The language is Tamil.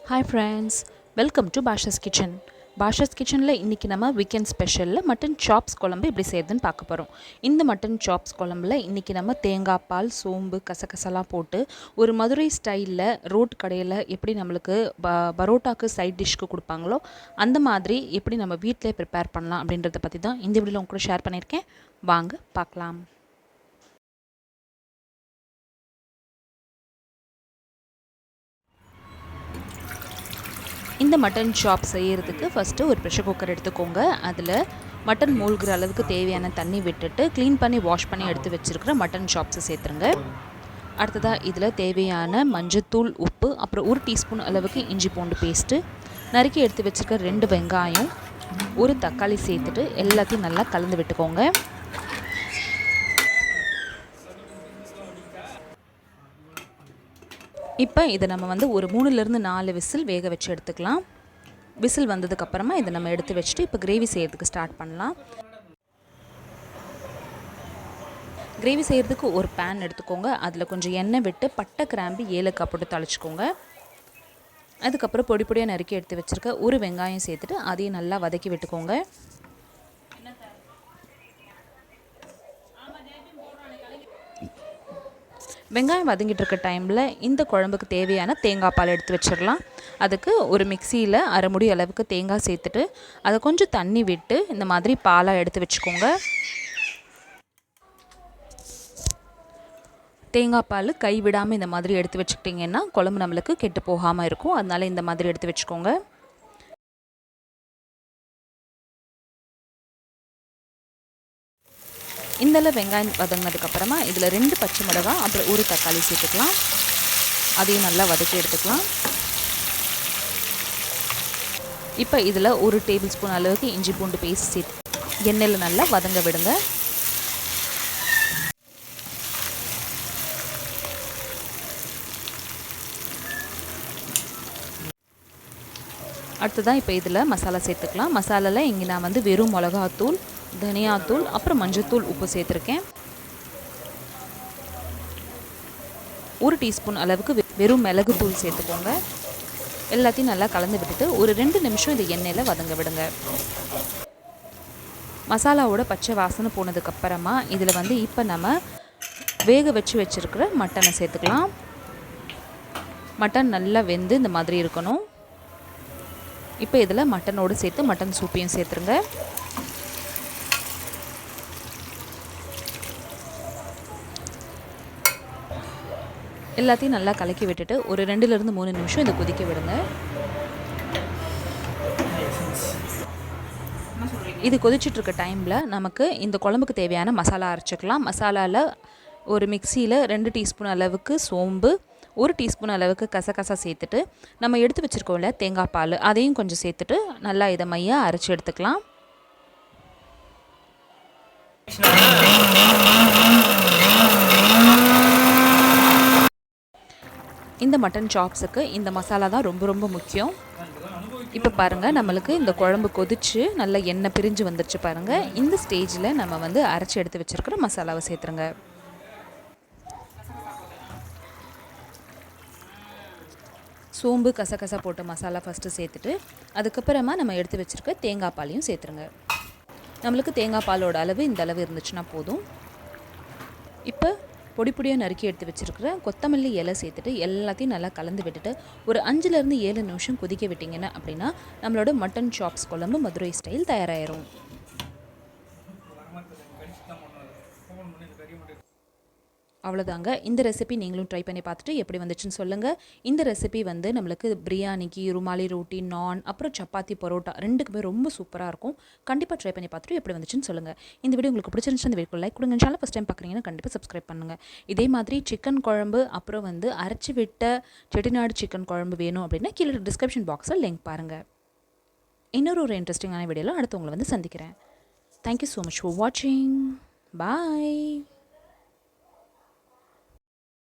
Hi friends, welcome to bashaskitchen. bashaskitchenல இன்னைக்கு நம்ம வீக்கெண்ட் ஸ்பெஷல்ல மட்டன் சாப்ஸ் குழம்பு எப்படி செய்யறதுன்னு பார்க்க போறோம். இந்த மட்டன் சாப்ஸ் குழம்புல இன்னைக்கு நம்ம தேங்காய் பால், சோம்பு, கசகசலாம் போட்டு ஒரு மதுரை ஸ்டைல்ல ரோட் கடையில் எப்படி நம்மளுக்கு பரோட்டாக்கு சைட் டிஷ்க்கு கொடுப்பாங்களோ அந்த மாதிரி எப்படி நம்ம வீட்டிலே ப்ரிப்பேர் பண்ணலாம் அப்படின்றத பற்றி தான் இந்த வீடியோவில் உங்க கூட ஷேர் பண்ணியிருக்கேன். வாங்க பார்க்கலாம். இந்த மட்டன் சாப் செய்கிறதுக்கு ஃபஸ்ட்டு ஒரு ப்ரெஷர் குக்கர் எடுத்துக்கோங்க. அதில் மட்டன் மூழ்கிற அளவுக்கு தேவையான தண்ணி விட்டுட்டு க்ளீன் பண்ணி வாஷ் பண்ணி எடுத்து வச்சுருக்கிற மட்டன் சாப்ஸை சேர்த்துருங்க. அடுத்ததாக இதில் தேவையான மஞ்சத்தூள், உப்பு, அப்புறம் 1 டீஸ்பூன் அளவுக்கு இஞ்சி பூண்டு பேஸ்ட்டு, நறுக்கி எடுத்து வச்சுருக்க 2 வெங்காயம், 1 தக்காளி சேர்த்துட்டு எல்லாத்தையும் நல்லா கலந்து விட்டுக்கோங்க. இப்போ இதை நம்ம ஒரு 3லேருந்து 4 விசில் வேக வச்சு எடுத்துக்கலாம். விசில் வந்ததுக்கப்புறமா இதை நம்ம எடுத்து வச்சுட்டு இப்போ கிரேவி செய்கிறதுக்கு ஸ்டார்ட் பண்ணலாம். கிரேவி செய்கிறதுக்கு ஒரு பேன் எடுத்துக்கோங்க. அதில் கொஞ்சம் எண்ணெய் விட்டு பட்டை, கிராம்பு, ஏலக்காய் போட்டு தாளிச்சுக்கோங்க. அதுக்கப்புறம் பொடி பொடியாக நறுக்கி எடுத்து வச்சுருக்க 1 வெங்காயம் சேர்த்துட்டு அதையும் நல்லா வதக்கி விட்டுக்கோங்க. வெங்காயம் வதங்கிட்டு இருக்க டைமில் இந்த குழம்புக்கு தேவையான தேங்காய் பால் எடுத்து வச்சிடலாம். அதுக்கு ஒரு மிக்சியில் 1/2 முடி அளவுக்கு தேங்காய் சேர்த்துட்டு அதை கொஞ்சம் தண்ணி விட்டு இந்த மாதிரி பாலாக எடுத்து வச்சுக்கோங்க. தேங்காய் பால் கை விடாமல் இந்த மாதிரி எடுத்து வச்சுக்கிட்டிங்கன்னா குழம்பு நம்மளுக்கு கெட்டு போகாமல் இருக்கும். அதனால இந்த மாதிரி எடுத்து வச்சுக்கோங்க. இந்தளவு வெங்காயம் வதங்கினதுக்கப்புறமா இதில் 2 பச்சை மிளகாய், அப்புறம் 1 தக்காளி சேர்த்துக்கலாம். அதையும் நல்லா வதக்கி எடுத்துக்கலாம். இப்போ இதில் 1 டேபிள் ஸ்பூன் அளவுக்கு இஞ்சி பூண்டு பேஸ்ட் சேர்த்து எண்ணெயில் நல்லா வதங்க விடுங்க. அடுத்ததான் இப்போ இதில் மசாலா சேர்த்துக்கலாம். மசாலாவில் இங்கே நான் வெறும் மிளகாத்தூள், தனியாத்தூள், அப்புறம் மஞ்சத்தூள், உப்பு சேர்த்துருக்கேன். 1 டீஸ்பூன் அளவுக்கு வெறும் மிளகுத்தூள் சேர்த்துக்கோங்க. எல்லாத்தையும் நல்லா கலந்து விட்டுட்டு ஒரு 2 நிமிஷம் இந்த எண்ணெயில் வதங்க விடுங்க. மசாலாவோட பச்சை வாசனை போனதுக்கப்புறமா இதில் இப்போ நம்ம வேக வச்சுருக்கிற மட்டனை சேர்த்துக்கலாம். மட்டன் நல்லா வெந்து இந்த மாதிரி இருக்கணும். இப்போ இதில் மட்டனோடு சேர்த்து மட்டன் சூப்பையும் சேர்த்துருங்க. எல்லாத்தையும் நல்லா கலக்கி விட்டுட்டு ஒரு 2லேருந்து 3 நிமிஷம் இதை கொதிக்க விடுங்க. இது கொதிச்சிட்ருக்க டைமில் நமக்கு இந்த குழம்புக்கு தேவையான மசாலா அரைச்சிக்கலாம். மசாலாவில் ஒரு மிக்சியில் 2 டீஸ்பூன் அளவுக்கு சோம்பு, 1 டீஸ்பூன் அளவுக்கு கசகசா சேர்த்துட்டு நம்ம எடுத்து வச்சுருக்கோம்ல தேங்காய் பால், அதையும் கொஞ்சம் சேர்த்துட்டு நல்லா இதை மையாக அரைச்சி எடுத்துக்கலாம். இந்த மட்டன் சாப்ஸுக்கு இந்த மசாலா தான் ரொம்ப ரொம்ப முக்கியம். இப்போ பாருங்கள், நம்மளுக்கு இந்த குழம்பு கொதிச்சு நல்லா எண்ணெய் பிரிஞ்சு வந்துருச்சு பாருங்கள். இந்த ஸ்டேஜில் நம்ம அரைச்சி எடுத்து வச்சுருக்கிற மசாலாவை சேர்த்துருங்க. சோம்பு, கசகசா போட்டு மசாலா ஃபஸ்ட்டு சேர்த்துட்டு அதுக்கப்புறமா நம்ம எடுத்து வச்சுருக்க தேங்காய் பாலையும் சேர்த்துருங்க. நம்மளுக்கு தேங்காய் பாலோட அளவு இந்த அளவு இருந்துச்சுன்னா போதும். இப்போ பொடி பொடியாக நறுக்கி எடுத்து வச்சுருக்கிற கொத்தமல்லி இலை சேர்த்துட்டு எல்லாத்தையும் நல்லா கலந்து விட்டுட்டு ஒரு 5லேருந்து 7 நிமிஷம் கொதிக்க விட்டிங்கன்னா அப்படின்னா நம்மளோட மட்டன் சாப்ஸ் குழம்பு மதுரை ஸ்டைல் தயாராகிடும். அவ்வளோதாங்க. இந்த ரெசிபி நீங்களும் ட்ரை பண்ணி பார்த்துட்டு எப்படி வந்துச்சுன்னு சொல்லுங்கள். இந்த ரெசிபி நம்மளுக்கு பிரியாணிக்கு, ருமாலி ரோட்டி, நான், அப்புறம் சப்பாத்தி, பரோட்டா 2க்குமே ரொம்ப சூப்பராக இருக்கும். கண்டிப்பாக ட்ரை பண்ணி பார்த்துட்டு எப்படி வந்துச்சுன்னு சொல்லுங்கள். இந்த வீடியோ உங்களுக்கு பிடிச்சிருந்துச்சு இந்த வீடியோ லைக் கொடுங்க. சேனல் ஃபஸ்ட் டைம் பார்க்குறீங்கன்னா கண்டிப்பாக சப்ஸ்கிரைப் பண்ணுங்கள். இதே மாதிரி சிக்கன் குழம்பு, அப்புறம் அரைச்சி விட்ட செட்டிநாடு சிக்கன் குழம்பு வேணும் அப்படின்னா கீழே டிஸ்கிரிப்ஷன் பாக்ஸில் லிங்க் பாருங்கள். இன்னொரு இன்ட்ரெஸ்டிங்கான வீடியோவில் அடுத்து உங்களை சந்திக்கிறேன். தேங்க்யூ ஸோ மச் ஃபார் வாட்சிங். பாய்.